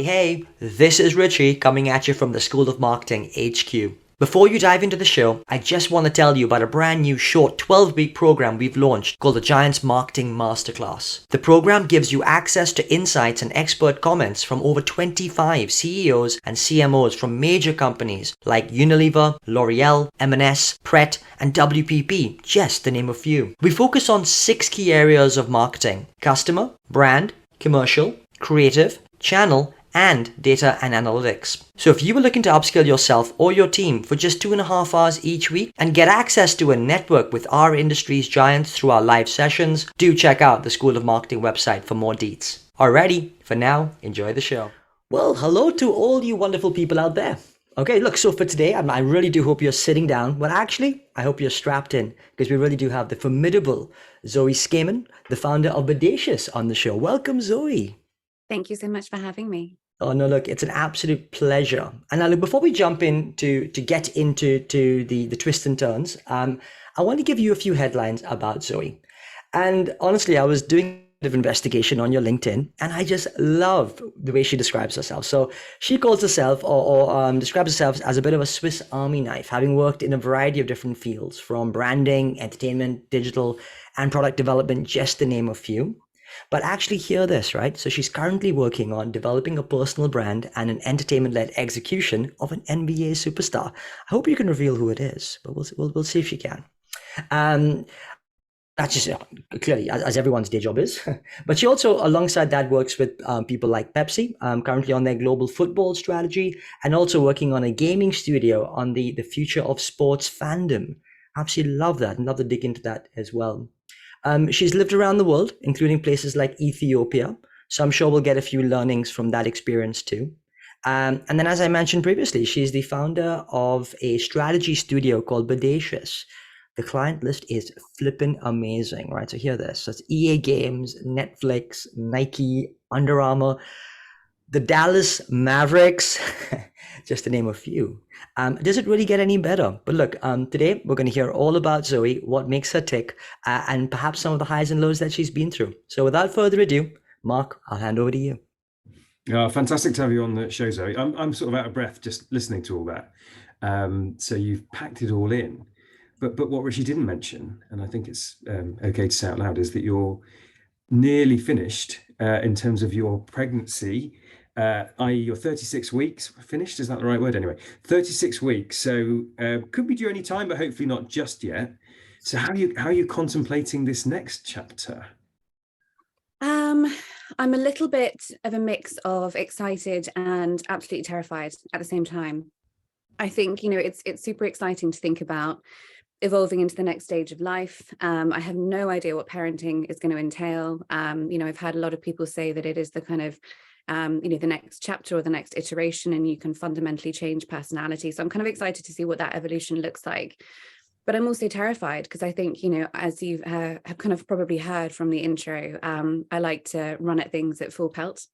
Hey, this is Richie coming at you from the School of Marketing HQ. Before you dive into the show, I just want to tell you about a brand new short 12-week program we've launched called the Giants Marketing Masterclass. The program gives you access to insights and expert comments from over 25 CEOs and CMOs from major companies like Unilever, L'Oreal, M&S, Pret, and WPP, just to name a few. We focus on 6 key areas of marketing: customer, brand, commercial, creative, channel, and data and analytics. So if you were looking to upskill yourself or your team for just 2.5 hours each week and get access to a network with our industry's giants through our live sessions, do check out the School of Marketing website for more deets. Alrighty, for now, enjoy the show. Well, hello to all you wonderful people out there. Okay, look, so for today, I really do hope you're sitting down. Well, actually, I hope you're strapped in because we really do have the formidable Zoe Scaman, the founder of Bodacious, on the show. Welcome, Zoe. Thank you so much for having me. Oh no, look, it's an absolute pleasure. And now, look, before we jump in to get into the twists and turns, I want to give you a few headlines about Zoe. And honestly, I was doing a bit of investigation on your LinkedIn, and I just love the way she describes herself. So she calls herself, or describes herself as a bit of a Swiss Army knife, having worked in a variety of different fields, from branding, entertainment, digital, and product development, just to name a few. But actually hear this, right? So she's currently working on developing a personal brand and an entertainment-led execution of an NBA superstar. I hope you can reveal who it is, but we'll see if she can. Um, that's just clearly as everyone's day job is. But she also, alongside that, works with people like Pepsi, currently on their global football strategy, and also working on a gaming studio on the future of sports fandom. Absolutely love that and love to dig into that as well. She's lived around the world, including places like Ethiopia. So I'm sure we'll get a few learnings from that experience too. And then, as I mentioned previously, she's the founder of a strategy studio called Bodacious. The client list is flippin' amazing, right? So hear this. So it's EA Games, Netflix, Nike, Under Armour, the Dallas Mavericks, just to name a few. Does it really get any better? But look, today we're going to hear all about Zoe, what makes her tick, and perhaps some of the highs and lows that she's been through. So without further ado, Mark, I'll hand over to you. Fantastic to have you on the show, Zoe. I'm sort of out of breath just listening to all that. So you've packed it all in. But what Richie didn't mention, and I think it's okay to say out loud, is that you're nearly finished in terms of your pregnancy, i.e. you're 36 weeks finished. Is that the right word? Anyway, 36 weeks. So could be due any time, but hopefully not just yet. So how are you contemplating this next chapter? I'm a little bit of a mix of excited and absolutely terrified at the same time. I think, it's super exciting to think about evolving into the next stage of life. I have no idea what parenting is going to entail. I've had a lot of people say that it is the kind of, the next chapter or the next iteration, and you can fundamentally change personality. So I'm kind of excited to see what that evolution looks like. But I'm also terrified because I think, as you have kind of probably heard from the intro, I like to run at things at full pelt.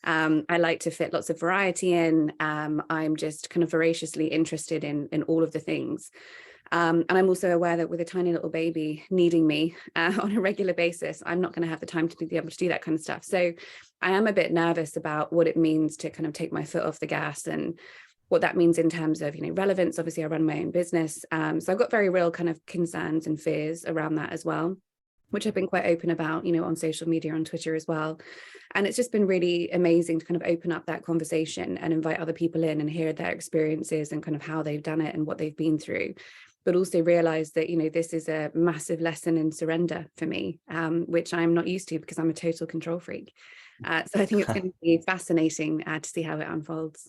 I like to fit lots of variety in. I'm just kind of voraciously interested in all of the things. And I'm also aware that with a tiny little baby needing me on a regular basis, I'm not going to have the time to be able to do that kind of stuff. So I am a bit nervous about what it means to kind of take my foot off the gas and what that means in terms of, relevance. Obviously, I run my own business. So I've got very real kind of concerns and fears around that as well, which I've been quite open about, on social media, on Twitter as well. And it's just been really amazing to kind of open up that conversation and invite other people in and hear their experiences and kind of how they've done it and what they've been through. But also realize that, this is a massive lesson in surrender for me, which I'm not used to because I'm a total control freak. So I think it's going to be fascinating to see how it unfolds.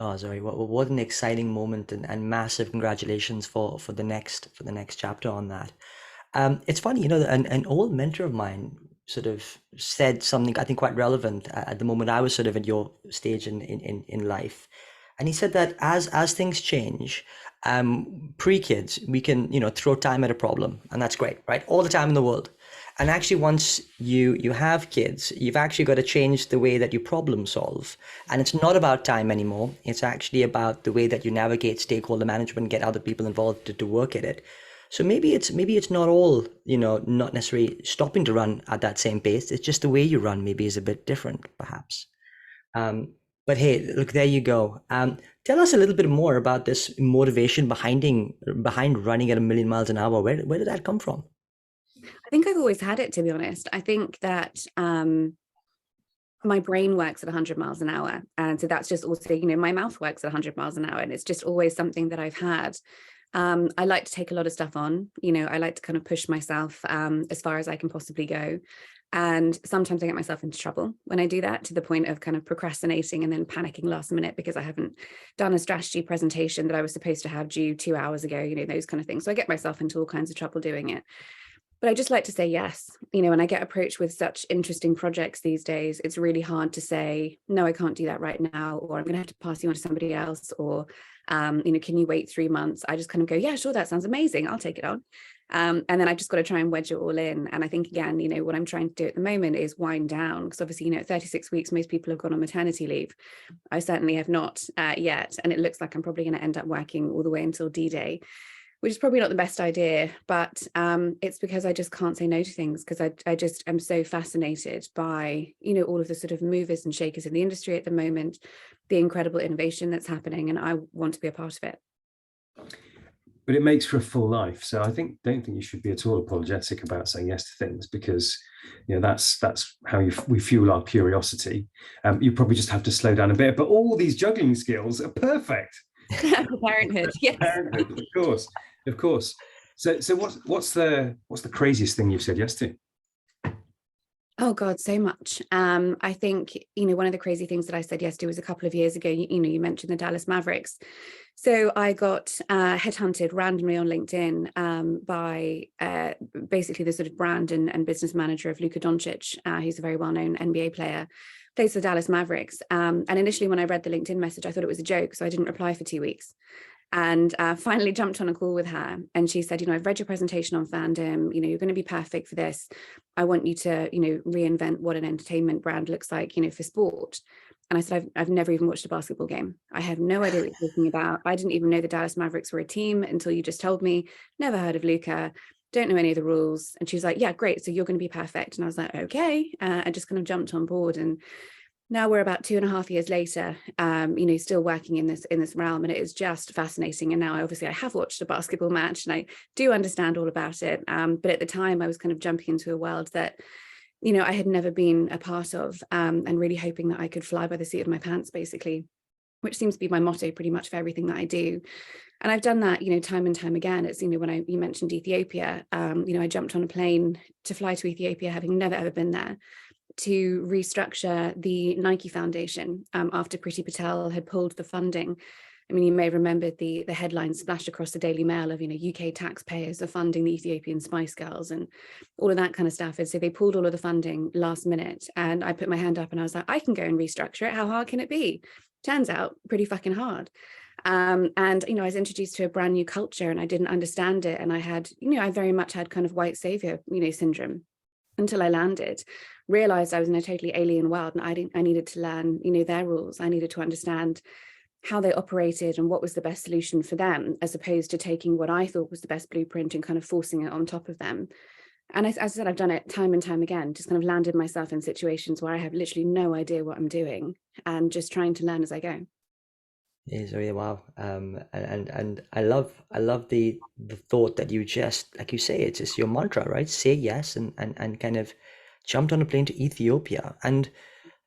Oh, Zoe, what an exciting moment, and massive congratulations for the next chapter on that. It's funny, an old mentor of mine sort of said something I think quite relevant at the moment I was sort of at your stage in life. And he said that as things change, pre-kids, we can, throw time at a problem, and that's great, right? All the time in the world. And actually, once you have kids, you've actually got to change the way that you problem solve. And it's not about time anymore. It's actually about the way that you navigate stakeholder management, get other people involved to work at it. So maybe it's not all, not necessarily stopping to run at that same pace. It's just the way you run maybe is a bit different, perhaps. But hey, look, there you go. Tell us a little bit more about this motivation behind running at 1,000,000 miles an hour. Where did that come from? I think I've always had it, to be honest. I think that my brain works at 100 miles an hour. And so that's just also, my mouth works at 100 miles an hour. And it's just always something that I've had. I like to take a lot of stuff on. I like to kind of push myself as far as I can possibly go. And sometimes I get myself into trouble when I do that, to the point of kind of procrastinating and then panicking last minute because I haven't done a strategy presentation that I was supposed to have due 2 hours ago, those kind of things. So I get myself into all kinds of trouble doing it. But I just like to say yes, and I get approached with such interesting projects these days. It's really hard to say, no, I can't do that right now, or I'm going to have to pass you on to somebody else, or, can you wait 3 months? I just kind of go, yeah, sure, that sounds amazing. I'll take it on. And then I've just got to try and wedge it all in. And I think, again, what I'm trying to do at the moment is wind down, because obviously, at 36 weeks, most people have gone on maternity leave. I certainly have not yet. And it looks like I'm probably going to end up working all the way until D-Day, which is probably not the best idea, but it's because I just can't say no to things, because I just am so fascinated by, all of the sort of movers and shakers in the industry at the moment, the incredible innovation that's happening, and I want to be a part of it. But it makes for a full life. So I don't think you should be at all apologetic about saying yes to things, because that's how we fuel our curiosity. You probably just have to slow down a bit, but all these juggling skills are perfect. Parenthood, yes. Parenthood, of course. So what's the craziest thing you've said yes to? Oh God, so much. I think, one of the crazy things that I said yes to was a couple of years ago. You mentioned the Dallas Mavericks. So I got headhunted randomly on LinkedIn by basically the sort of brand and business manager of Luka Doncic, who's a very well-known NBA player, plays for Dallas Mavericks. And initially when I read the LinkedIn message, I thought it was a joke, so I didn't reply for 2 weeks. And finally jumped on a call with her, and she said, I've read your presentation on Fandom, you're going to be perfect for this. I want you to, reinvent what an entertainment brand looks like, for sport. And I said, I've never even watched a basketball game. I have no idea what you're talking about. I didn't even know the Dallas Mavericks were a team until you just told me. Never heard of Luka, don't know any of the rules. And she was like, yeah, great. So you're going to be perfect. And I was like, okay. I just kind of jumped on board, and now we're about 2.5 years later, still working in this realm, and it is just fascinating. And now I have watched a basketball match and I do understand all about it. But at the time I was kind of jumping into a world that, I had never been a part of, and really hoping that I could fly by the seat of my pants, basically, which seems to be my motto pretty much for everything that I do. And I've done that, time and time again. It's, when you mentioned Ethiopia, I jumped on a plane to fly to Ethiopia, having never, ever been there, to restructure the Nike Foundation after Priti Patel had pulled the funding. I mean, you may remember the headlines splashed across the Daily Mail of, UK taxpayers are funding the Ethiopian Spice Girls and all of that kind of stuff. And so they pulled all of the funding last minute, and I put my hand up and I was like, I can go and restructure it. How hard can it be? Turns out pretty fucking hard. And, I was introduced to a brand new culture and I didn't understand it. And I had, I very much had kind of white savior, syndrome until I landed, realized I was in a totally alien world, and I needed to learn, their rules. I needed to understand how they operated and what was the best solution for them, as opposed to taking what I thought was the best blueprint and kind of forcing it on top of them. And as I said, I've done it time and time again, just kind of landed myself in situations where I have literally no idea what I'm doing and just trying to learn as I go. Yeah, Zoe, wow. And I love the thought that you just, like you say, it's just your mantra, right? Say yes, and kind of jumped on a plane to Ethiopia. And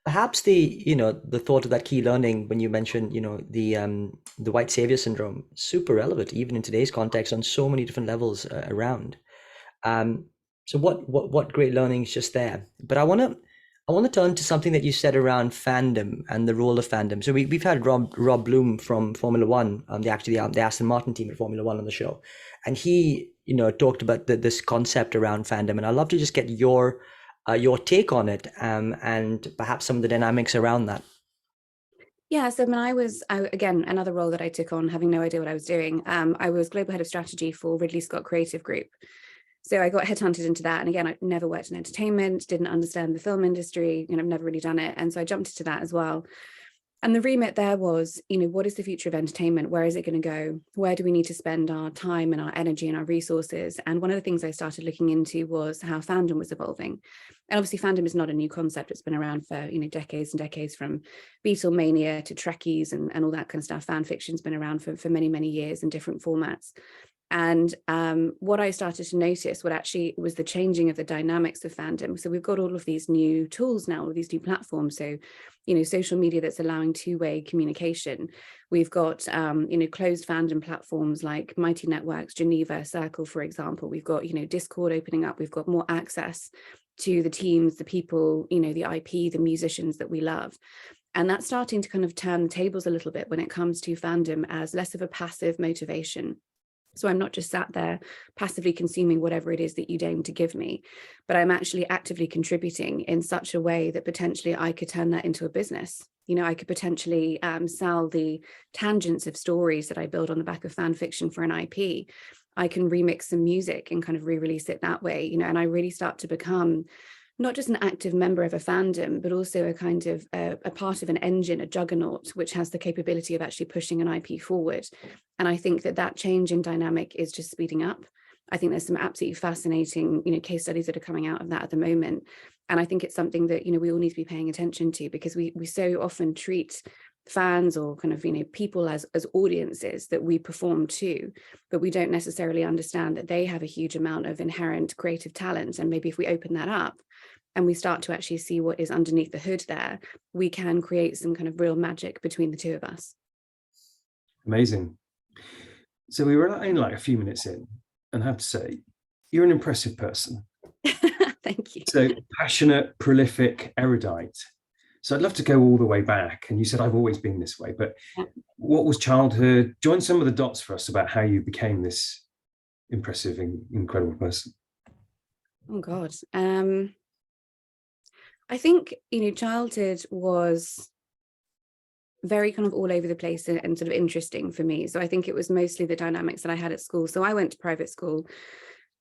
perhaps the thought of that key learning when you mentioned, the white savior syndrome, super relevant even in today's context on so many different levels around. So what great learnings just there. But I want to turn to something that you said around fandom and the role of fandom. So we've had Rob Bloom from Formula One, the Aston Martin team at Formula One on the show, and he talked about this concept around fandom. And I'd love to just get your take on it, and perhaps some of the dynamics around that. Yeah, so when again, another role that I took on, having no idea what I was doing, I was global head of strategy for Ridley Scott Creative Group. So I got headhunted into that. And again, I've never worked in entertainment, didn't understand the film industry, I've never really done it. And so I jumped into that as well. And the remit there was, what is the future of entertainment? Where is it going to go? Where do we need to spend our time and our energy and our resources? And one of the things I started looking into was how fandom was evolving. And obviously fandom is not a new concept. It's been around for, decades and decades, from Beatlemania to Trekkies and all that kind of stuff. Fan fiction's been around for many, many years in different formats. And what I started to notice, what actually was the changing of the dynamics of fandom. So we've got all of these new tools now, all of these new platforms. So, social media that's allowing two-way communication. We've got, closed fandom platforms like Mighty Networks, Geneva, Circle, for example. We've got, Discord opening up. We've got more access to the teams, the people, the IP, the musicians that we love. And that's starting to kind of turn the tables a little bit when it comes to fandom as less of a passive motivation. So I'm not just sat there passively consuming whatever it is that you deign to give me, but I'm actually actively contributing in such a way that potentially I could turn that into a business. I could potentially sell the tangents of stories that I build on the back of fan fiction for an IP. I can remix some music and kind of re-release it that way, and I really start to become not just an active member of a fandom, but also a kind of a part of an engine, a juggernaut, which has the capability of actually pushing an IP forward. And I think that change in dynamic is just speeding up. I think there's some absolutely fascinating, case studies that are coming out of that at the moment. And I think it's something that, we all need to be paying attention to, because we so often treat fans or kind of, people as audiences that we perform to, but we don't necessarily understand that they have a huge amount of inherent creative talent. And maybe if we open that up and we start to actually see what is underneath the hood there, we can create some kind of real magic between the two of us. Amazing. So we were only like a few minutes in, and I have to say, you're an impressive person. Thank you. So passionate, prolific, erudite. So I'd love to go all the way back. And you said, I've always been this way, but what was childhood? Join some of the dots for us about how you became this impressive, incredible person. Oh God. I think, childhood was very kind of all over the place and sort of interesting for me. So I think it was mostly the dynamics that I had at school. So I went to private school,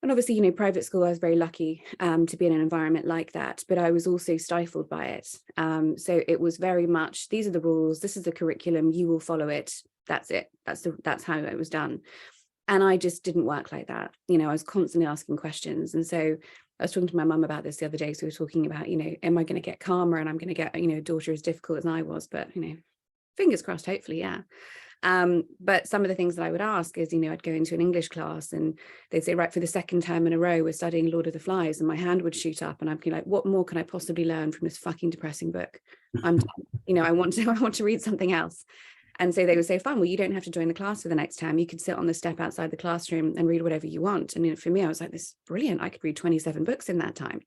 and obviously, private school, I was very lucky to be in an environment like that, but I was also stifled by it. So it was very much, these are the rules, this is the curriculum, you will follow it. That's it. That's how it was done. And I just didn't work like that. I was constantly asking questions. And so I was talking to my mum about this the other day. So we were talking about, am I going to get calmer and I'm going to get, a daughter as difficult as I was, but, fingers crossed, hopefully, yeah. But some of the things that I would ask is, I'd go into an English class and they'd say, right, for the second term in a row, we're studying Lord of the Flies, and my hand would shoot up and I'd be like, what more can I possibly learn from this fucking depressing book? I'm done. I want to read something else. And so they would say, fine, well, you don't have to join the class for the next term. You could sit on the step outside the classroom and read whatever you want. And for me, I was like, this is brilliant. I could read 27 books in that time.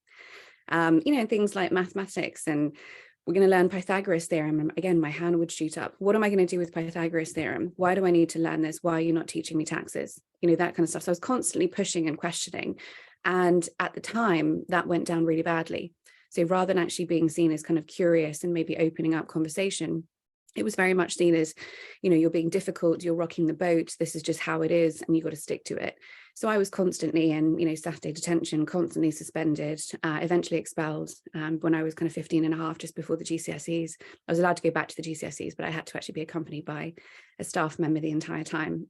Things like mathematics, and we're going to learn Pythagoras theorem. And again, my hand would shoot up. What am I going to do with Pythagoras theorem? Why do I need to learn this? Why are you not teaching me taxes? That kind of stuff. So I was constantly pushing and questioning. And at the time, that went down really badly. So rather than actually being seen as kind of curious and maybe opening up conversation, it was very much seen as, you're being difficult, you're rocking the boat, this is just how it is, and you've got to stick to it. So I was constantly in, Saturday detention, constantly suspended, eventually expelled when I was kind of 15 and a half, just before the GCSEs. I was allowed to go back to the GCSEs, but I had to actually be accompanied by a staff member the entire time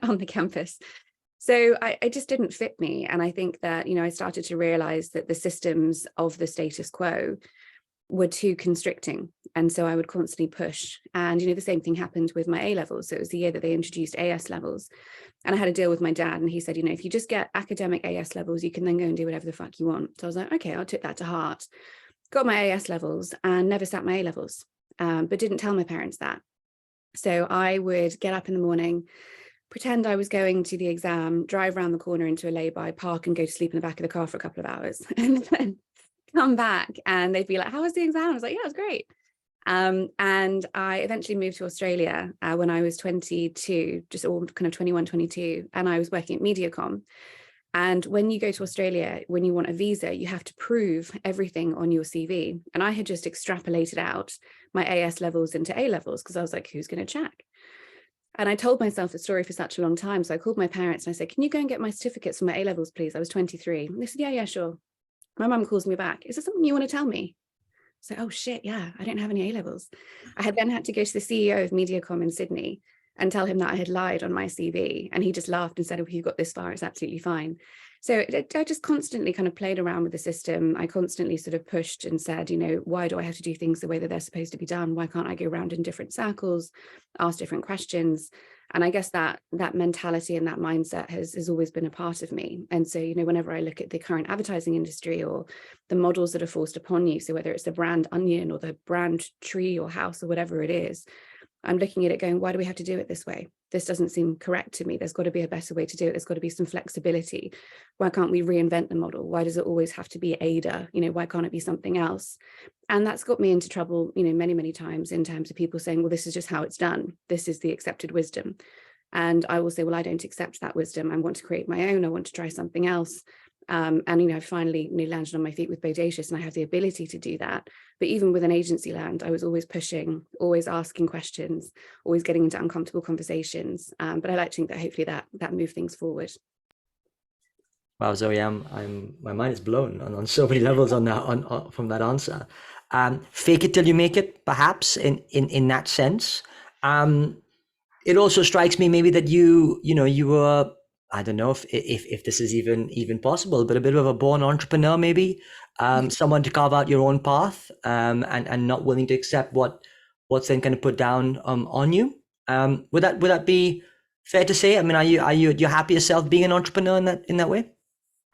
on the campus. So I just didn't fit me. And I think that, I started to realize that the systems of the status quo were too constricting. And so I would constantly push. And, the same thing happened with my A levels. So it was the year that they introduced AS levels. And I had a deal with my dad, and he said, if you just get academic AS levels, you can then go and do whatever the fuck you want. So I was like, okay, I'll take that to heart. Got my AS levels and never sat my A levels, but didn't tell my parents that. So I would get up in the morning, pretend I was going to the exam, drive around the corner into a lay-by, park and go to sleep in the back of the car for a couple of hours. And then come back and they'd be like, how was the exam? I was like, yeah, it was great. And I eventually moved to Australia when I was 22, just all kind of 21, 22. And I was working at Mediacom. And when you go to Australia, when you want a visa, you have to prove everything on your CV. And I had just extrapolated out my AS levels into A levels because I was like, who's going to check? And I told myself the story for such a long time. So I called my parents and I said, can you go and get my certificates for my A levels, please? I was 23. And they said, yeah, sure. My mum calls me back. Is there something you want to tell me? So, oh shit, yeah, I don't have any A-levels. I had then had to go to the CEO of Mediacom in Sydney and tell him that I had lied on my CV. And he just laughed and said, oh, you got this far, it's absolutely fine. So I just constantly kind of played around with the system. I constantly sort of pushed and said, why do I have to do things the way that they're supposed to be done? Why can't I go around in different circles, ask different questions? And I guess that mentality and that mindset has always been a part of me. And so, whenever I look at the current advertising industry or the models that are forced upon you, so whether it's the brand onion or the brand tree or house or whatever it is, I'm looking at it going, why do we have to do it this way? This doesn't seem correct to me. There's got to be a better way to do it. There's got to be some flexibility. Why can't we reinvent the model? Why does it always have to be Ada? Why can't it be something else? And that's got me into trouble, many, many times in terms of people saying, well, this is just how it's done. This is the accepted wisdom. And I will say, well, I don't accept that wisdom. I want to create my own. I want to try something else. And I finally landed on my feet with Bodacious, and I have the ability to do that. But even with an agency land, I was always pushing, always asking questions, always getting into uncomfortable conversations. But I like to think that hopefully that moved things forward. Wow, Zoe, my mind is blown on so many levels on that from that answer. Fake it till you make it, perhaps in that sense. It also strikes me maybe that you were, I don't know if this is even possible, but a bit of a born entrepreneur, maybe, someone to carve out your own path, and not willing to accept what's then kind of put down on you. Would that be fair to say? I mean, you're happy yourself being an entrepreneur in that way?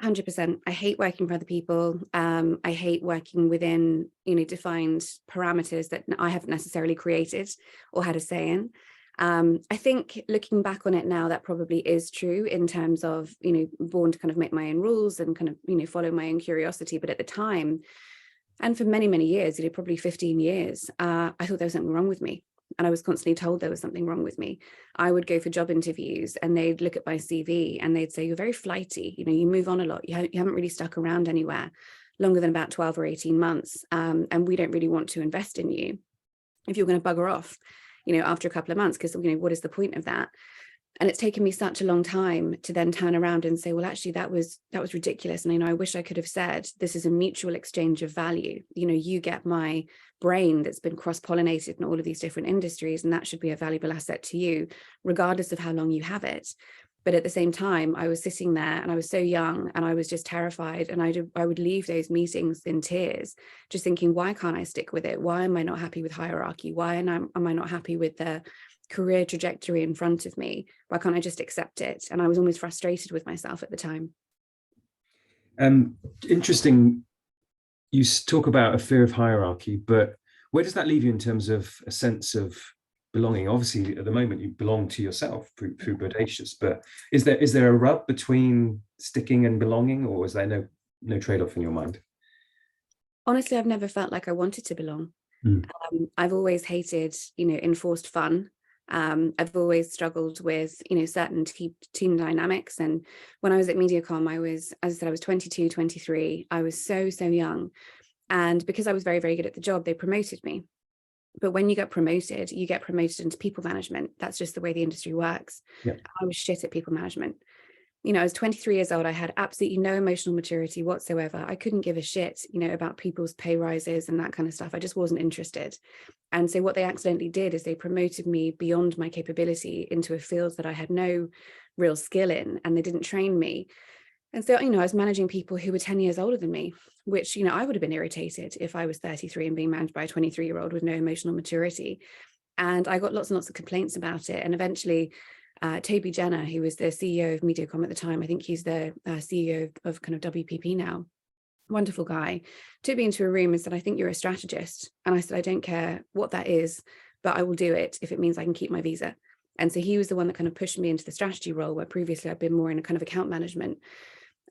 100%. I hate working for other people. I hate working within defined parameters that I haven't necessarily created or had a say in. I think looking back on it now, that probably is true in terms of, born to kind of make my own rules and kind of, follow my own curiosity. But at the time, and for many, many years, probably 15 years, I thought there was something wrong with me. And I was constantly told there was something wrong with me. I would go for job interviews and they'd look at my CV and they'd say, you're very flighty. You move on a lot. You haven't really stuck around anywhere longer than about 12 or 18 months. And we don't really want to invest in you if you're going to bugger off, after a couple of months, because, what is the point of that? And it's taken me such a long time to then turn around and say, well, actually, that was ridiculous. And, I wish I could have said, this is a mutual exchange of value. You get my brain that's been cross-pollinated in all of these different industries, and that should be a valuable asset to you, regardless of how long you have it. But at the same time, I was sitting there and I was so young and I was just terrified. And I would leave those meetings in tears, just thinking, why can't I stick with it? Why am I not happy with hierarchy? Why am I not happy with the career trajectory in front of me? Why can't I just accept it? And I was almost frustrated with myself at the time. Interesting. You talk about a fear of hierarchy, but where does that leave you in terms of a sense of belonging? Obviously, at the moment, you belong to yourself through Bodacious, but is there a rub between sticking and belonging, or is there no trade-off in your mind? Honestly, I've never felt like I wanted to belong. I've always hated, enforced fun. I've always struggled with, certain team dynamics. And when I was at Mediacom, as I said, I was 22, 23. I was so young. And because I was very, very good at the job, they promoted me. But when you get promoted into people management. That's just the way the industry works. Yeah. I was shit at people management. I was 23 years old. I had absolutely no emotional maturity whatsoever. I couldn't give a shit, about people's pay rises and that kind of stuff. I just wasn't interested. And so what they accidentally did is they promoted me beyond my capability into a field that I had no real skill in, and they didn't train me. And so, I was managing people who were 10 years older than me, which, I would have been irritated if I was 33 and being managed by a 23-year-old with no emotional maturity. And I got lots and lots of complaints about it. And eventually, Toby Jenner, who was the CEO of Mediacom at the time, I think he's the CEO of kind of WPP now, wonderful guy, took me into a room and said, I think you're a strategist. And I said, I don't care what that is, but I will do it if it means I can keep my visa. And so he was the one that kind of pushed me into the strategy role, where previously I'd been more in a kind of account management.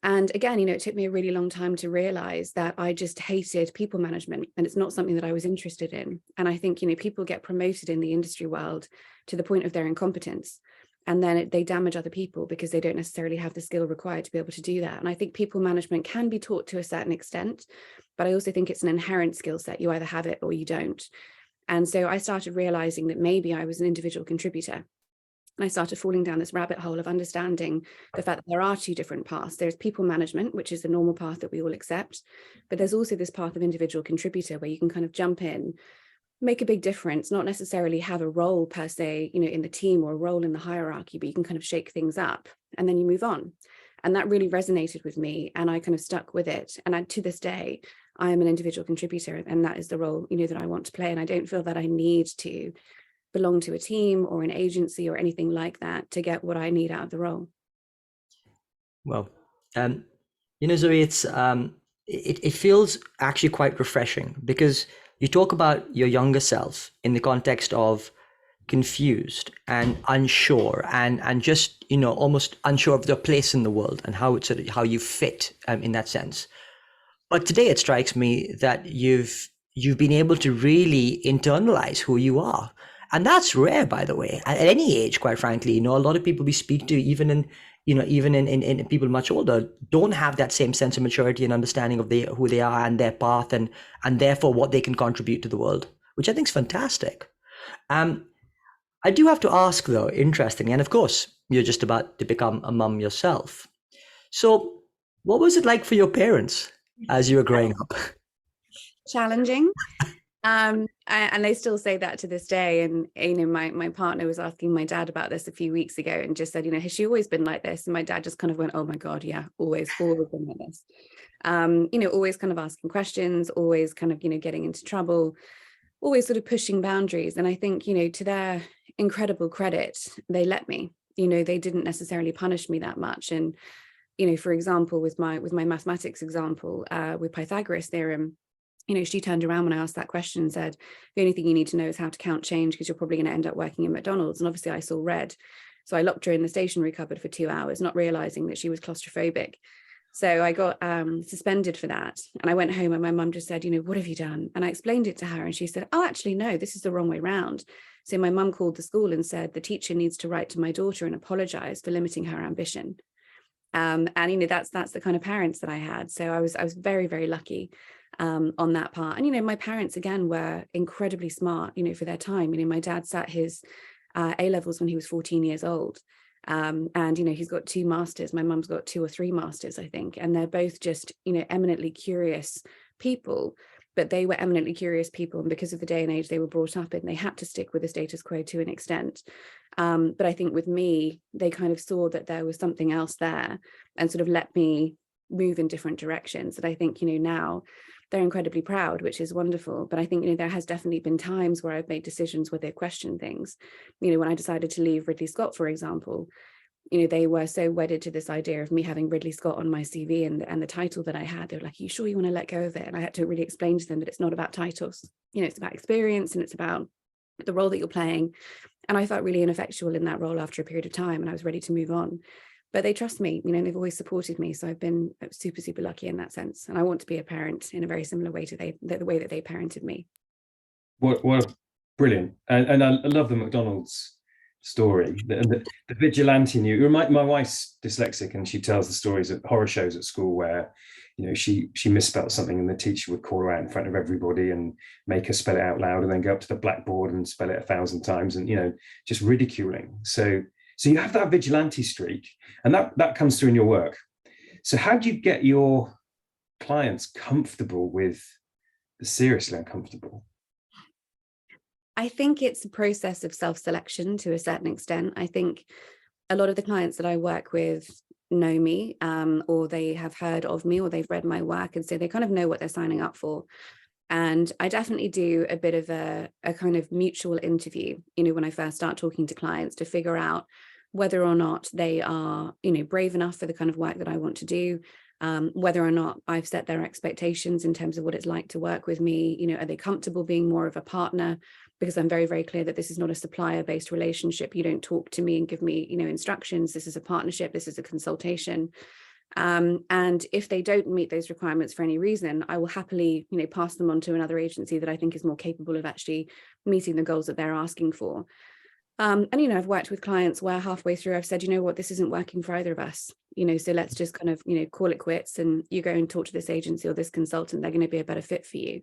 And again, it took me a really long time to realize that I just hated people management, and it's not something that I was interested in. And I think, people get promoted in the industry world to the point of their incompetence, and then they damage other people because they don't necessarily have the skill required to be able to do that. And I think people management can be taught to a certain extent, but I also think it's an inherent skill set. You either have it or you don't. And so I started realizing that maybe I was an individual contributor. And I started falling down this rabbit hole of understanding the fact that there are two different paths. There's people management, which is the normal path that we all accept. But there's also this path of individual contributor where you can kind of jump in, make a big difference, not necessarily have a role per se, in the team or a role in the hierarchy, but you can kind of shake things up and then you move on. And that really resonated with me, and I kind of stuck with it. And to this day, I am an individual contributor, and that is the role, that I want to play. And I don't feel that I need to belong to a team or an agency or anything like that to get what I need out of the role. Well, Zoe, it feels actually quite refreshing, because you talk about your younger self in the context of confused and unsure and just, almost unsure of your place in the world and how you fit in that sense. But today it strikes me that you've been able to really internalize who you are. And that's rare, by the way, at any age, quite frankly. A lot of people we speak to, even in people much older, don't have that same sense of maturity and understanding of who they are and their path and therefore what they can contribute to the world, which I think is fantastic. I do have to ask, though, interestingly, and of course, you're just about to become a mum yourself. So what was it like for your parents as you were growing up? Challenging. And they still say that to this day. And my partner was asking my dad about this a few weeks ago and just said, has she always been like this? And my dad just kind of went, oh my God, yeah, always been like this. Always kind of asking questions, always kind of, getting into trouble, always sort of pushing boundaries. And I think, to their incredible credit, they let me, they didn't necessarily punish me that much. And, for example, with my mathematics example, with Pythagoras theorem, she turned around when I asked that question and said, the only thing you need to know is how to count change, because you're probably going to end up working in McDonald's. And obviously I saw red. So I locked her in the stationery cupboard for 2 hours, not realizing that she was claustrophobic. So I got suspended for that. And I went home and my mum just said, what have you done? And I explained it to her and she said, oh, actually, no, this is the wrong way round. So my mum called the school and said, the teacher needs to write to my daughter and apologize for limiting her ambition. And that's the kind of parents that I had. So I was very, very lucky on that part. And my parents again were incredibly smart, for their time. My dad sat his A-levels when he was 14 years old, and he's got 2 masters. My mum's got 2 or 3 masters, I think, and they're both just eminently curious people. But they were eminently curious people, and because of the day and age they were brought up in, they had to stick with the status quo to an extent. But I think with me, they kind of saw that there was something else there and sort of let me move in different directions. And I think now they're incredibly proud, which is wonderful. But I think, there has definitely been times where I've made decisions where they've questioned things. When I decided to leave Ridley Scott, for example, they were so wedded to this idea of me having Ridley Scott on my CV and the title that I had. They were like, are you sure you want to let go of it? And I had to really explain to them that it's not about titles. It's about experience and it's about the role that you're playing. And I felt really ineffectual in that role after a period of time, and I was ready to move on. But they trust me, they've always supported me. So I've been super, super lucky in that sense. And I want to be a parent in a very similar way to the way that they parented me. What brilliant. And I love the McDonald's story. The vigilante knew. My wife's dyslexic, and she tells the stories of horror shows at school where, she misspelled something and the teacher would call her out in front of everybody and make her spell it out loud and then go up to the blackboard and spell it 1,000 times and, just ridiculing. So you have that vigilante streak, and that comes through in your work. So how do you get your clients comfortable with the seriously uncomfortable? I think it's a process of self-selection to a certain extent. I think a lot of the clients that I work with know me, or they have heard of me, or they've read my work, and so they kind of know what they're signing up for. And I definitely do a bit of a kind of mutual interview, when I first start talking to clients, to figure out whether or not they are, brave enough for the kind of work that I want to do, whether or not I've set their expectations in terms of what it's like to work with me. Are they comfortable being more of a partner? Because I'm very, very clear that this is not a supplier-based relationship. You don't talk to me and give me, instructions. This is a partnership. This is a consultation. And if they don't meet those requirements for any reason, I will happily, pass them on to another agency that I think is more capable of actually meeting the goals that they're asking for. And, I've worked with clients where halfway through I've said, what, this isn't working for either of us, so let's just kind of, call it quits, and you go and talk to this agency or this consultant. They're going to be a better fit for you.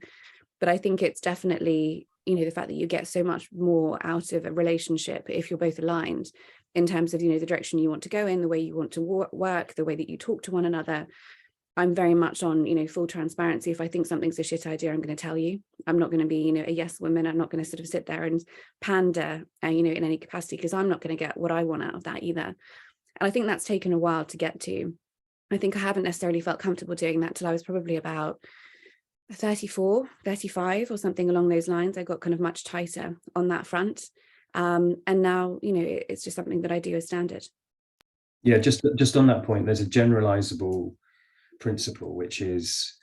But I think it's definitely, the fact that you get so much more out of a relationship if you're both aligned, in terms of, you know, the direction you want to go in, the way you want to work, the way that you talk to one another. I'm very much on, you know, full transparency. If I think something's a shit idea, I'm going to tell you. I'm not going to be, you know, a yes woman. I'm not going to sort of sit there and pander, you know, in any capacity, because I'm not going to get what I want out of that either. And I think that's taken a while to get to. I think I haven't necessarily felt comfortable doing that till I was probably about 34, 35 or something along those lines. I got kind of much tighter on that front. And now, you know, it's just something that I do as standard. Yeah, just on that point, there's a generalizable principle, which is,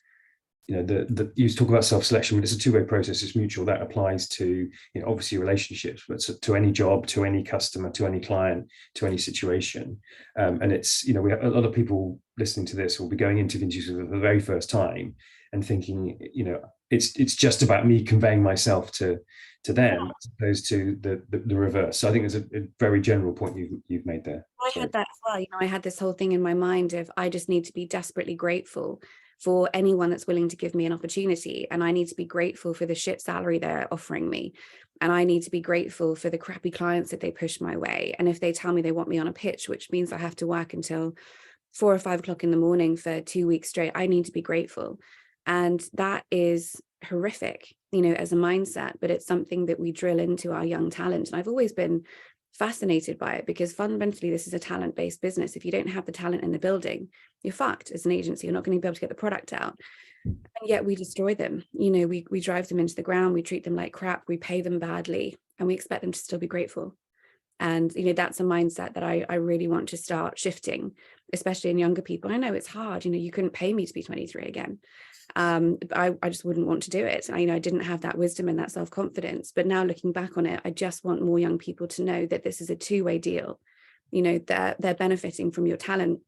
you know, you talk about self-selection, but it's a two-way process. It's mutual. That applies to, you know, obviously relationships, but to any job, to any customer, to any client, to any situation. And it's, you know, we have a lot of people listening to this will be going into interviews for the very first time and thinking, you know, it's just about me conveying myself to them, as opposed to the reverse. So I think there's a very general point you've made there. I had that as well. You know, I had this whole thing in my mind of, I just need to be desperately grateful for anyone that's willing to give me an opportunity. And I need to be grateful for the shit salary they're offering me. And I need to be grateful for the crappy clients that they push my way. And if they tell me they want me on a pitch, which means I have to work until 4 or 5 o'clock in the morning for 2 weeks straight, I need to be grateful. And that is horrific, you know, as a mindset, but it's something that we drill into our young talent. And I've always been fascinated by it, because fundamentally this is a talent-based business. If you don't have the talent in the building, you're fucked as an agency. You're not going to be able to get the product out. And yet we destroy them. You know, we drive them into the ground, we treat them like crap, we pay them badly, and we expect them to still be grateful. And, you know, that's a mindset that I really want to start shifting, especially in younger people. I know it's hard. You know, you couldn't pay me to be 23 again. I just wouldn't want to do it. I didn't have that wisdom and that self-confidence. But now looking back on it, I just want more young people to know that this is a two-way deal. You know, they're benefiting from your talent,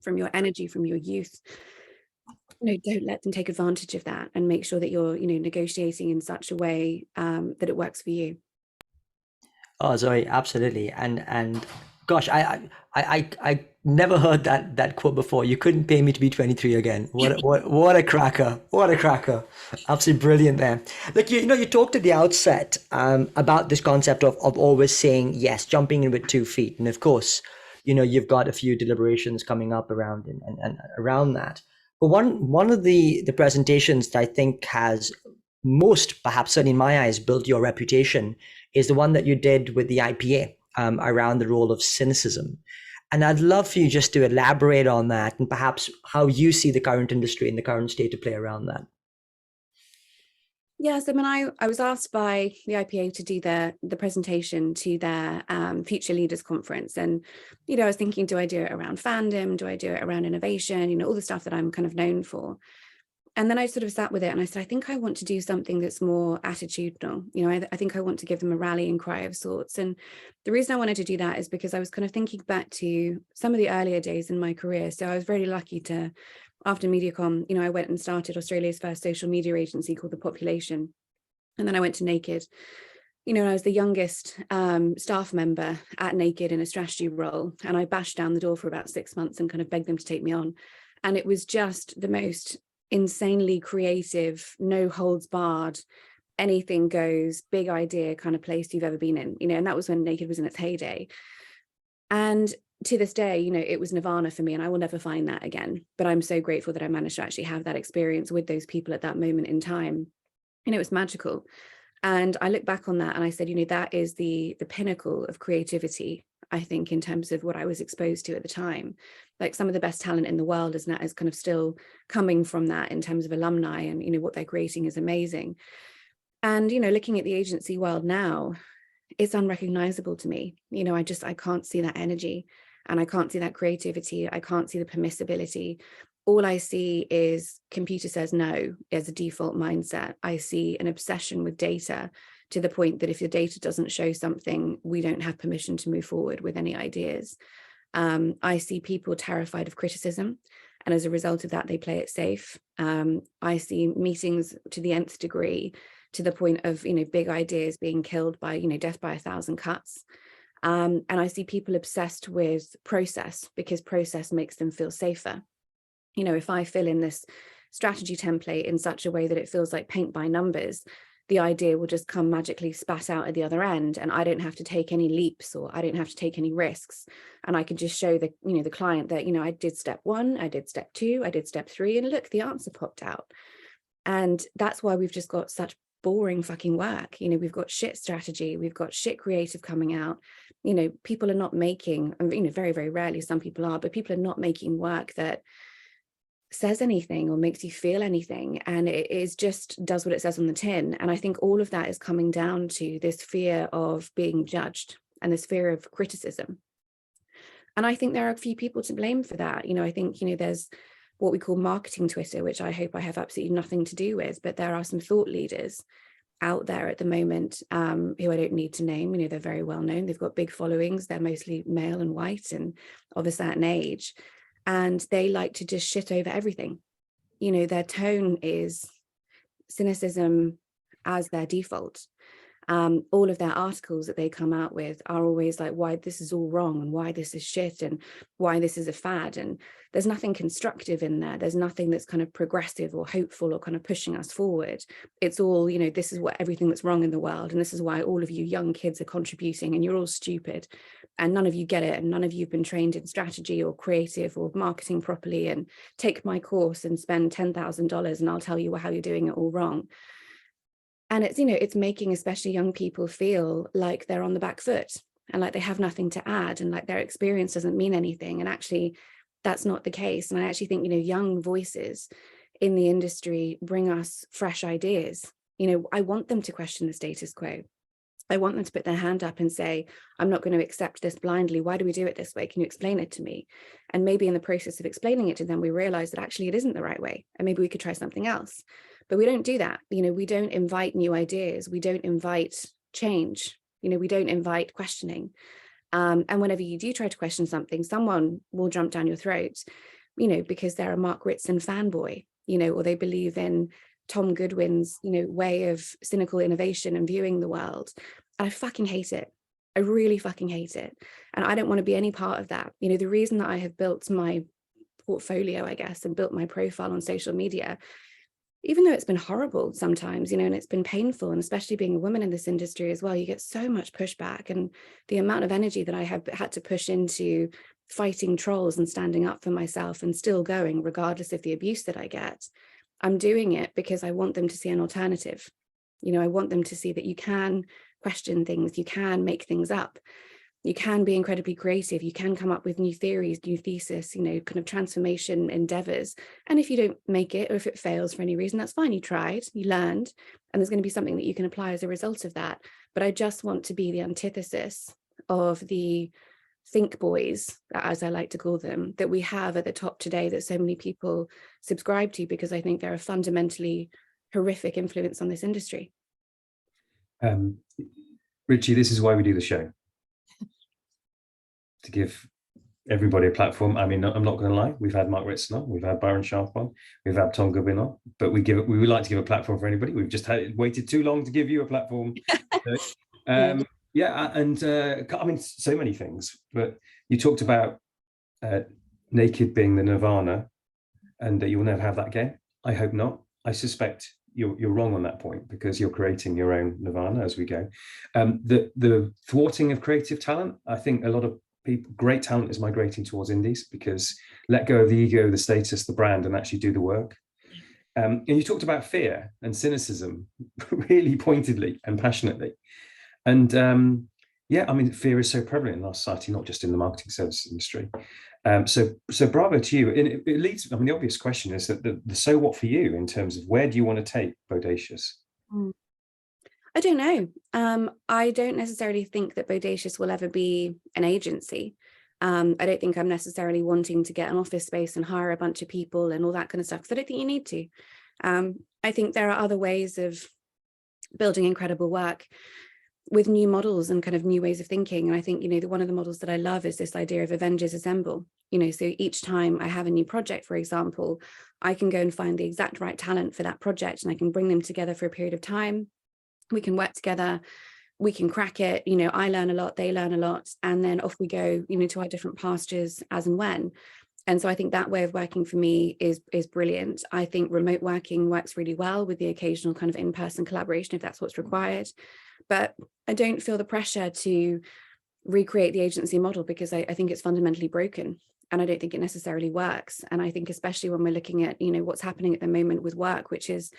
from your energy, from your youth. You know, don't let them take advantage of that, and make sure that you're, you know, negotiating in such a way that it works for you. Oh, Zoe, absolutely. And gosh, I never heard that quote before. You couldn't pay me to be 23 again. What a cracker. What a cracker. Absolutely brilliant there. Look, you know, you talked at the outset about this concept of always saying yes, jumping in with 2 feet. And of course, you know, you've got a few deliberations coming up around and around that. But one of the presentations that I think has most, perhaps certainly in my eyes, built your reputation is the one that you did with the IPA around the role of cynicism. And I'd love for you just to elaborate on that, and perhaps how you see the current industry and the current state of play around that. Yes, I mean, I was asked by the IPA to do the presentation to their Future Leaders Conference. And, you know, I was thinking, do I do it around fandom? Do I do it around innovation? You know, all the stuff that I'm kind of known for. And then I sort of sat with it and I said, I think I want to do something that's more attitudinal. You know, I think I want to give them a rallying cry of sorts. And the reason I wanted to do that is because I was kind of thinking back to some of the earlier days in my career. So I was very lucky to, after MediaCom, you know, I went and started Australia's first social media agency called The Population. And then I went to Naked. You know, I was the youngest staff member at Naked in a strategy role. And I bashed down the door for about 6 months and kind of begged them to take me on. And it was just the most insanely creative, no holds barred, anything goes, big idea kind of place you've ever been in, you know. And that was when Naked was in its heyday. And to this day, you know, it was nirvana for me, and I will never find that again. But I'm so grateful that I managed to actually have that experience with those people at that moment in time. And it was magical. And I look back on that and I said, you know, that is the pinnacle of creativity, I think, in terms of what I was exposed to at the time. Like, some of the best talent in the world is kind of still coming from that in terms of alumni, and, you know, what they're creating is amazing. And, you know, looking at the agency world now, it's unrecognizable to me. You know, I can't see that energy, and I can't see that creativity. I can't see the permissibility. All I see is computer says no as a default mindset. I see an obsession with data, to the point that if the data doesn't show something, we don't have permission to move forward with any ideas. I see people terrified of criticism, and as a result of that, they play it safe. I see meetings to the nth degree, to the point of, you know, big ideas being killed by, you know, death by 1,000 cuts. And I see people obsessed with process, because process makes them feel safer. You know, if I fill in this strategy template in such a way that it feels like paint by numbers, the idea will just come magically spat out at the other end, and I don't have to take any leaps, or I don't have to take any risks, and I can just show the the client that I did step 1, I did step 2, I did step 3, and look, the answer popped out. And that's why we've just got such boring fucking work. We've got shit strategy, we've got shit creative coming out. People are not making, very, very rarely some people are, but people are not making work that says anything or makes you feel anything, and it is just does what it says on the tin. And I think all of that is coming down to this fear of being judged and this fear of criticism. And I think there are a few people to blame for that. I think there's what we call marketing Twitter, which I hope I have absolutely nothing to do with, but there are some thought leaders out there at the moment who I don't need to name. They're very well known, they've got big followings, they're mostly male and white and of a certain age, and they like to just shit over everything. Their tone is cynicism as their default. All of their articles that they come out with are always like why this is all wrong and why this is shit and why this is a fad, and there's nothing constructive in there. There's nothing that's kind of progressive or hopeful or kind of pushing us forward. It's all, this is what everything that's wrong in the world, and this is why all of you young kids are contributing, and you're all stupid and none of you get it, and none of you have been trained in strategy or creative or marketing properly, and take my course and spend $10,000 and I'll tell you how you're doing it all wrong. And it's, it's making especially young people feel like they're on the back foot and like they have nothing to add and like their experience doesn't mean anything. And actually, that's not the case. And I actually think, young voices in the industry bring us fresh ideas. I want them to question the status quo. I want them to put their hand up and say, I'm not going to accept this blindly. Why do we do it this way? Can you explain it to me? And maybe in the process of explaining it to them, we realize that actually it isn't the right way. And maybe we could try something else. But we don't do that. We don't invite new ideas. We don't invite change. We don't invite questioning. And whenever you do try to question something, someone will jump down your throat, because they're a Mark Ritson fanboy, or they believe in Tom Goodwin's, way of cynical innovation and viewing the world. And I fucking hate it. I really fucking hate it. And I don't want to be any part of that. The reason that I have built my portfolio, I guess, and built my profile on social media, even though it's been horrible sometimes, and it's been painful, and especially being a woman in this industry as well, you get so much pushback, and the amount of energy that I have had to push into fighting trolls and standing up for myself and still going regardless of the abuse that I get. I'm doing it because I want them to see an alternative. I want them to see that you can question things, you can make things up, you can be incredibly creative, you can come up with new theories, new thesis, kind of transformation endeavors. And if you don't make it, or if it fails for any reason, that's fine. You tried, you learned, and there's going to be something that you can apply as a result of that. But I just want to be the antithesis of the think boys, as I like to call them, that we have at the top today, that so many people subscribe to, because I think they're a fundamentally horrific influence on this industry. Richie, this is why we do the show. To give everybody a platform. I mean, I'm not going to lie. We've had Mark Ritson on, we've had Byron Sharp on, we've had Tom Goodwin on, but we would like to give a platform for anybody. We've just waited too long to give you a platform. I mean, so many things. But you talked about naked being the nirvana, and that you'll never have that again. I hope not. I suspect you're wrong on that point, because you're creating your own nirvana as we go. The thwarting of creative talent, I think a lot of people, great talent is migrating towards indies, because let go of the ego, the status, the brand, and actually do the work. And you talked about fear and cynicism really pointedly and passionately. And I mean, fear is so prevalent in our society, not just in the marketing services industry. So bravo to you. And it leads, I mean, the obvious question is that the so what for you in terms of where do you want to take Bodacious? I don't know. I don't necessarily think that Bodacious will ever be an agency. I don't think I'm necessarily wanting to get an office space and hire a bunch of people and all that kind of stuff, because I don't think you need to. I think there are other ways of building incredible work with new models and kind of new ways of thinking. And I think, one of the models that I love is this idea of Avengers Assemble. So each time I have a new project, for example, I can go and find the exact right talent for that project, and I can bring them together for a period of time. We can work together, we can crack it, I learn a lot, they learn a lot, and then off we go, to our different pastures as and when. And so I think that way of working for me is brilliant. I think remote working works really well with the occasional kind of in-person collaboration if that's what's required. But I don't feel the pressure to recreate the agency model because I think it's fundamentally broken, and I don't think it necessarily works. And I think especially when we're looking at, what's happening at the moment with work, which is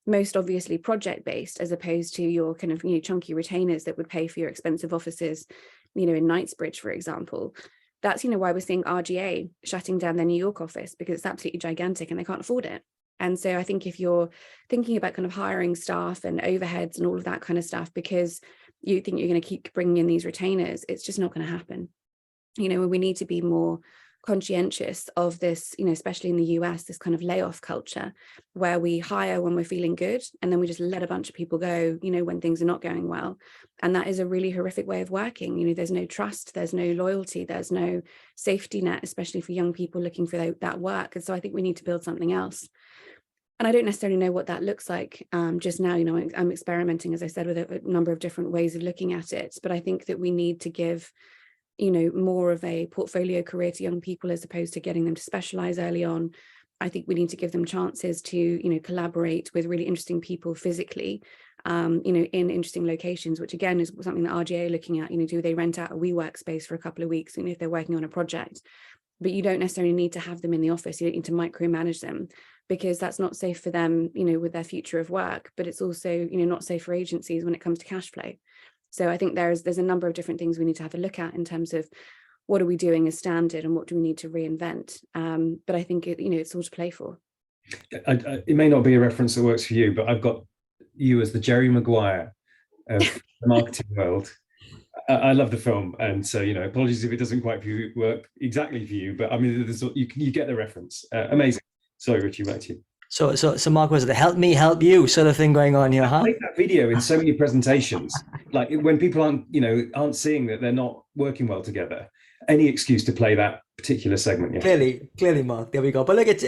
most obviously project based, as opposed to your kind of, chunky retainers that would pay for your expensive offices, in Knightsbridge, for example. That's, why we're seeing RGA shutting down their New York office, because it's absolutely gigantic and they can't afford it. And so I think if you're thinking about kind of hiring staff and overheads and all of that kind of stuff, because you think you're going to keep bringing in these retainers, it's just not going to happen. We need to be more conscientious of this, especially in the US, this kind of layoff culture where we hire when we're feeling good and then we just let a bunch of people go, when things are not going well. And that is a really horrific way of working. There's no trust, there's no loyalty, there's no safety net, especially for young people looking for that work. And so I think we need to build something else. And I don't necessarily know what that looks like just now. I'm experimenting, as I said, with a number of different ways of looking at it. But I think that we need to give more of a portfolio career to young people as opposed to getting them to specialize early on. I think we need to give them chances to, collaborate with really interesting people physically, in interesting locations, which again is something that RGA are looking at. Do they rent out a WeWork space for a couple of weeks, if they're working on a project? But you don't necessarily need to have them in the office. You don't need to micromanage them, because that's not safe for them, with their future of work. But it's also, not safe for agencies when it comes to cash flow. So I think there's a number of different things we need to have a look at in terms of what are we doing as standard and what do we need to reinvent. But I think it's all to play for. It may not be a reference that works for you, but I've got you as the Jerry Maguire of the marketing world. I love the film, and so apologies if it doesn't quite work exactly for you, but I mean, you get the reference. Amazing. Sorry, Richie, back to you. So Mark, was it help me help you sort of thing going on here, huh? I make that video in so many presentations, like when people aren't seeing that they're not working well together, any excuse to play that particular segment. Yeah. Clearly, Mark. There we go. But look, it's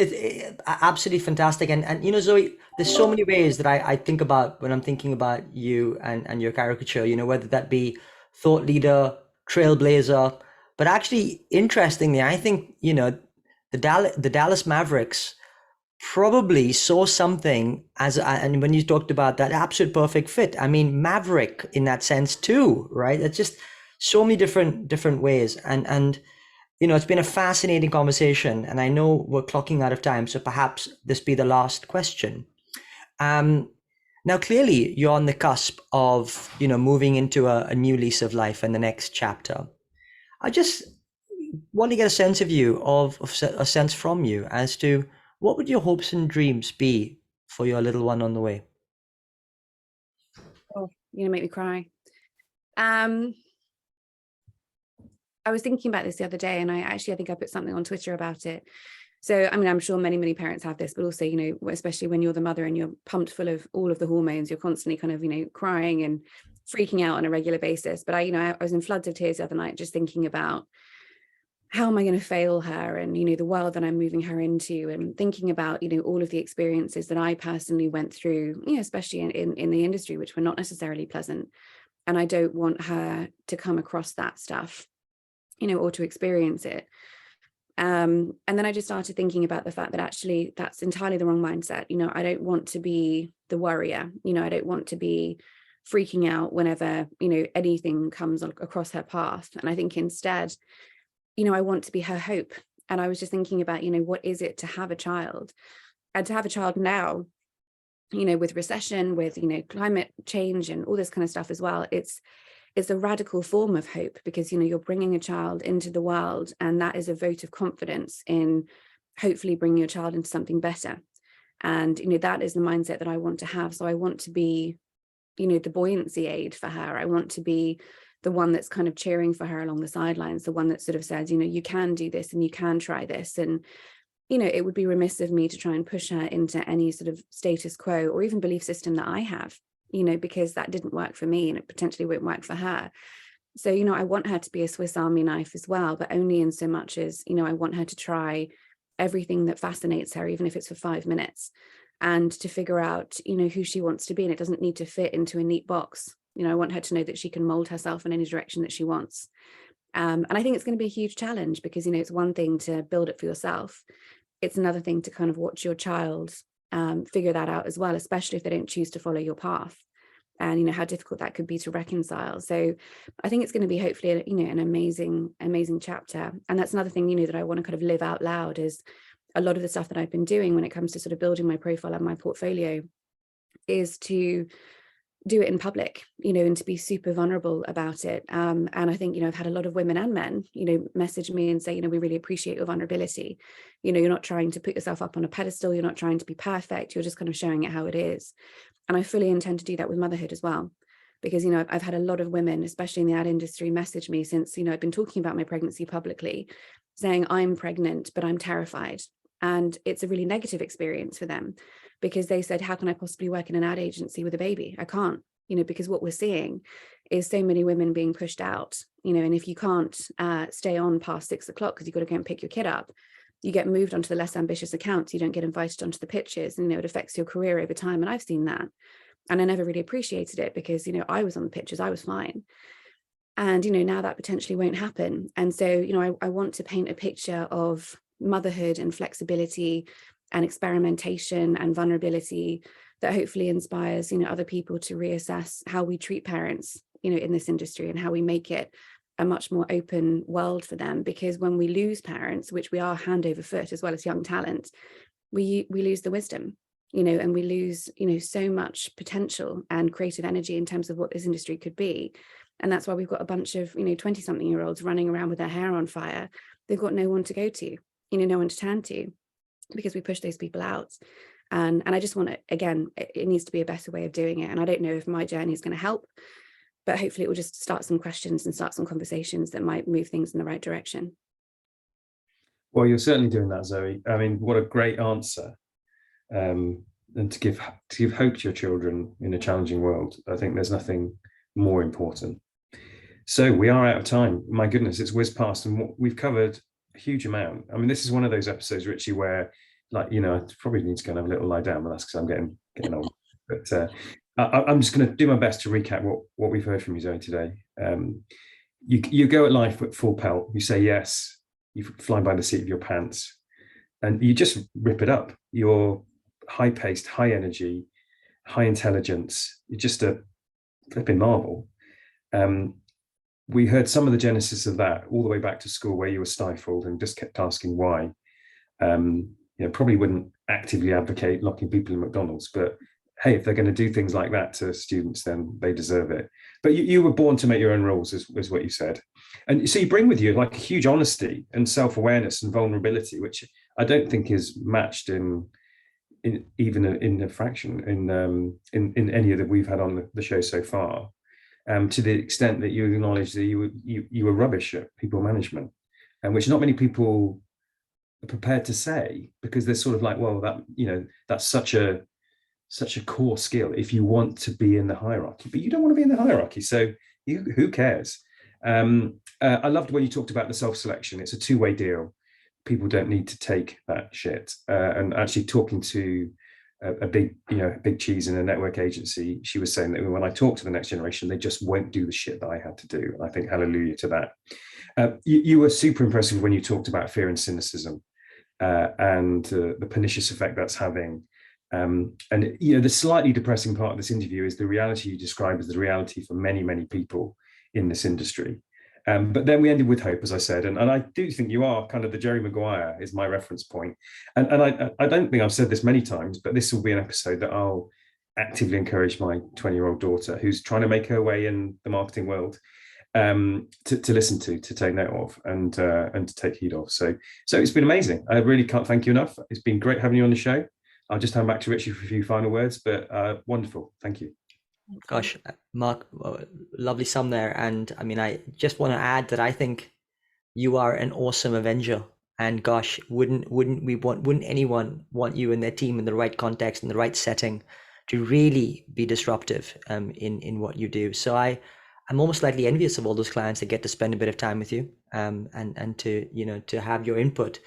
absolutely fantastic, and Zoe, there's so many ways that I think about when I'm thinking about you and your caricature. Whether that be thought leader, trailblazer, but actually, interestingly, I think the Dallas Mavericks probably saw something and when you talked about that absolute perfect fit, I mean, Maverick in that sense too, right? It's just so many different ways, and it's been a fascinating conversation, and I know we're clocking out of time, so perhaps this be the last question. Now clearly you're on the cusp of moving into a new lease of life in the next chapter. I just want to get a sense of you, a sense from you as to what would your hopes and dreams be for your little one on the way? Oh, you're gonna make me cry. I was thinking about this the other day, and I think I put something on Twitter about it. So, I mean, I'm sure many parents have this, but also, especially when you're the mother and you're pumped full of all of the hormones, you're constantly kind of, crying and freaking out on a regular basis. But I was in floods of tears the other night, just thinking about how am I going to fail her, and the world that I'm moving her into, and thinking about all of the experiences that I personally went through, especially in the industry, which were not necessarily pleasant, and I don't want her to come across that stuff, or to experience it. And then I just started thinking about the fact that actually that's entirely the wrong mindset. I don't want to be the worrier. I don't want to be freaking out whenever anything comes across her path. And I think instead, I want to be her hope. And I was just thinking about, what is it to have a child, and to have a child now, with recession, with, climate change and all this kind of stuff as well. It's a radical form of hope, because, you're bringing a child into the world, and that is a vote of confidence in hopefully bringing your child into something better. And, that is the mindset that I want to have. So I want to be, the buoyancy aid for her. I want to be the one that's kind of cheering for her along the sidelines, the one that sort of says, you can do this and you can try this. And, it would be remiss of me to try and push her into any sort of status quo or even belief system that I have, because that didn't work for me and it potentially won't work for her. So, I want her to be a Swiss Army knife as well, but only in so much as, I want her to try everything that fascinates her, even if it's for 5 minutes, and to figure out, who she wants to be. And it doesn't need to fit into a neat box. I want her to know that she can mold herself in any direction that she wants. And I think it's going to be a huge challenge because, it's one thing to build it for yourself. It's another thing to kind of watch your child figure that out as well, especially if they don't choose to follow your path, and how difficult that could be to reconcile. So I think it's going to be hopefully an amazing chapter. And that's another thing that I want to kind of live out loud, is a lot of the stuff that I've been doing when it comes to sort of building my profile and my portfolio is to do it in public, and to be super vulnerable about it. And I think, I've had a lot of women and men, message me and say, we really appreciate your vulnerability. You're not trying to put yourself up on a pedestal. You're not trying to be perfect. You're just kind of showing it how it is. And I fully intend to do that with motherhood as well. Because, I've had a lot of women, especially in the ad industry, message me since, I've been talking about my pregnancy publicly, saying I'm pregnant, but I'm terrified. And it's a really negative experience for them, because they said, how can I possibly work in an ad agency with a baby? I can't, because what we're seeing is so many women being pushed out, and if you can't stay on past 6 o'clock because you've got to go and pick your kid up, you get moved onto the less ambitious accounts. You don't get invited onto the pitches, and, it affects your career over time. And I've seen that. And I never really appreciated it because, I was on the pitches, I was fine. And, now that potentially won't happen. And so, I want to paint a picture of motherhood and flexibility and experimentation and vulnerability that hopefully inspires, other people to reassess how we treat parents, in this industry, and how we make it a much more open world for them. Because when we lose parents, which we are hand over foot, as well as young talent, we lose the wisdom, and we lose, so much potential and creative energy in terms of what this industry could be. And that's why we've got a bunch of, 20-something-year-olds running around with their hair on fire. They've got no one to go to, no one to turn to, because we push those people out. And I just want to, again, it needs to be a better way of doing it. And I don't know if my journey is going to help, but hopefully it will just start some questions and start some conversations that might move things in the right direction. Well, you're certainly doing that, Zoe. I mean, what a great answer. And to give hope to your children in a challenging world. I think there's nothing more important. So we are out of time. My goodness, it's whizzed past, and we've covered a huge amount. I mean, this is one of those episodes, Richie, where, like, I probably need to go and have a little lie down, but that's because I'm getting old. But I'm just going to do my best to recap what we've heard from you, Zoe, today. You go at life with full pelt. You say yes. You fly by the seat of your pants, and you just rip it up. You're high-paced, high energy, high intelligence. You're just a flipping marvel. We heard some of the genesis of that all the way back to school, where you were stifled and just kept asking why. Probably wouldn't actively advocate locking people in McDonald's, but hey, if they're going to do things like that to students, then they deserve it. But you were born to make your own rules, is what you said. And so you bring with you like a huge honesty and self-awareness and vulnerability, which I don't think is matched in even in a fraction in any of that we've had on the show so far. To the extent that you acknowledge that you were rubbish at people management, and which not many people are prepared to say, because they're sort of like, well, that's such a core skill if you want to be in the hierarchy, but you don't want to be in the hierarchy, so who cares? I loved when you talked about the self-selection. It's a two-way deal. People don't need to take that shit. And actually talking to a big cheese in a network agency, she was saying that when I talk to the next generation, they just won't do the shit that I had to do. And I think hallelujah to that. You were super impressive when you talked about fear and cynicism and the pernicious effect that's having. And the slightly depressing part of this interview is the reality you describe as the reality for many, many people in this industry. But then we ended with hope, as I said, and I do think you are kind of the Jerry Maguire is my reference point. And I don't think I've said this many times, but this will be an episode that I'll actively encourage my 20-year-old daughter, who's trying to make her way in the marketing world, to listen to take note of, and to take heed of. So it's been amazing. I really can't thank you enough. It's been great having you on the show. I'll just hand back to Richie for a few final words, but wonderful. Thank you. Gosh, Mark, lovely sum there. And I mean, I just want to add that I think you are an awesome Avenger. And gosh, wouldn't anyone want you and their team in the right context, in the right setting, to really be disruptive in what you do? So I'm almost slightly envious of all those clients that get to spend a bit of time with you, and to have your input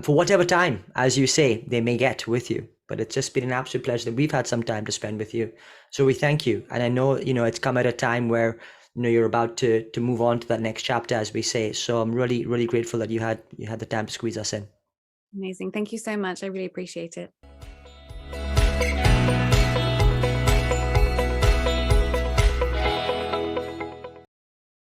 for whatever time, as you say, they may get with you. But it's just been an absolute pleasure that we've had some time to spend with you. So we thank you. And I know, it's come at a time where you're about to move on to that next chapter, as we say. So I'm really, really grateful that you had the time to squeeze us in. Amazing. Thank you so much. I really appreciate it.